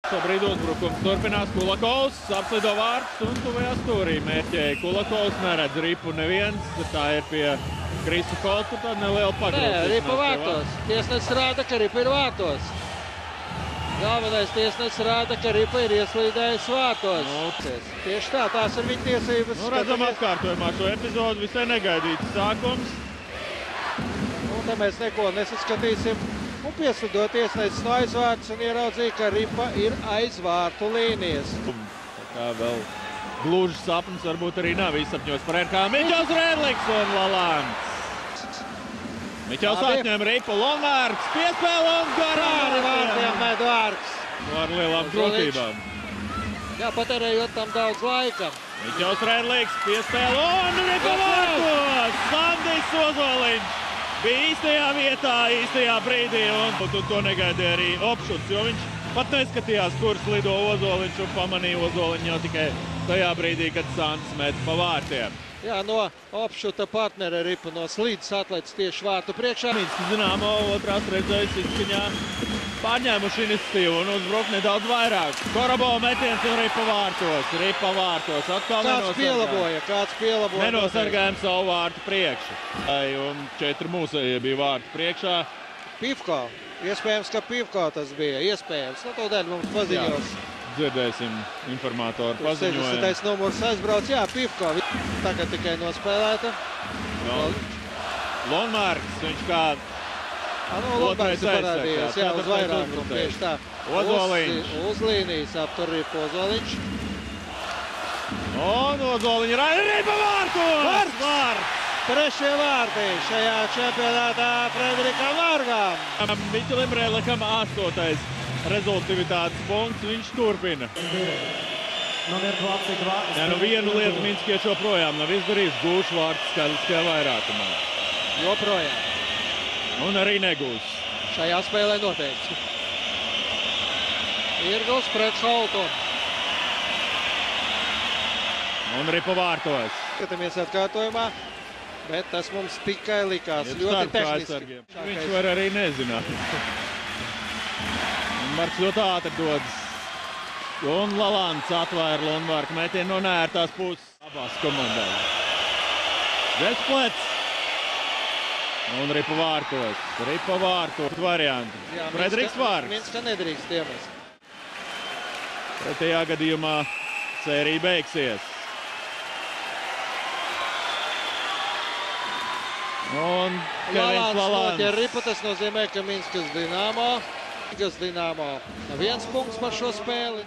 Šobrīd uzbrukums turpinās. Kulakovs apslido vārtus un tuvajā stūrī mērķēja. Kulakovs neredz ripu neviens. Tā ir pie Krisa Kolta, tad neliela pagrūtīšanās. Nē, ripa vārtos. Tiesnesis rāda, ka ripa ir vārtos. Galvenais tiesnesis rāda, ka ripa ir ieslīdējis vārtos. Tieši tā, tās ir viņa tiesības. Redzam atkārtojumā šo epizodu, visai negaidīts sākums. Te mēs neko nesaskatīsim. Un pieslidot tiesnesis no aizvārtus un ieraudzīja, ka ripa ir aizvārtu līnijas. Tā vēl gluži sapnis varbūt arī nav izsapņos par RK. Miķels Rēdliks un Lalāns. Miķels atņem ripu, Lonvārks piespēle un garām vārtiem med Vārks. Ar lielām grūtībām. Jā, patērējot tam daudz laika. Miķels Rēdliks piespēle un ripa vārtos. Sandis Ozoliņš bija īstajā vietā, īstajā brīdī, un to negaidīja arī Opšuts, jo viņš pat neskatījās, kur slido Ozoliņš, un pamanīja Ozoliņu jau tikai tajā brīdī, kad Sandis met pa vārtiem. Jā, no Opšuta partnera ripa no slīdes atlaists tieši vārtu priekšā. Zināmo otrās redzējas izskaņā pārņēmuši iniciatīvu un uzbruk nedaudz vairāk. Korobo metiens un ripa vārtos. Ripa vārtos. Atkal kāds pielaboja. Nenosargājam savu vārtu priekšu. Un 4 mūsējie bija vārtu priekšā. Pivko. Iespējams, ka Pivko tas bija. Iespējams. No tādēļ mums paziņos. Dzirdēsim informatoru paziņojumu. 60. numurs aizbrauc. Jā, Pivko. Tagad tikai nospēlēta. Lonvārks, viņš kā Lonvārks ir parādījies, jā, uz vairākumu, tieši tā. Ozoliņš. Uz līnijas aptur ripu Ozoliņš. Un Ozoliņš ir ripa vārtos! Vārts! Trešie vārti šajā čempionātā Frederikam Vārgam. Miķelim Rēdlikam 8. rezultivitātes punkts, viņš turpina. Jā, vienu lietu Minskieši joprojām nav izdarījis, gūšu vārtu skaļiskajā vairākumā. Joprojām. Un arī negūs. Šajā spēlē noteikti. Irgls pret Holtu. Un ripa vārtos. Skatāmies atkārtojumā, bet tas mums tikai likās ļoti tehniski. Viņš var arī nezināt. Marks ļoti ātri dodas. Un Lalāns atvēra Lonvārku metienu no neērtās puses abās komandās. Desplets. Un ripa vārtos. Ripa vārtos varianti. Frederiks Vārks. Minska nedrīkst iemest. Pretējā gadījumā sērija beigsies. Un Kevins Lalāns. Ja ripa, tas nozīmē, ka Minskas Dinamo. Dinamo 1 punkts par šo spēli.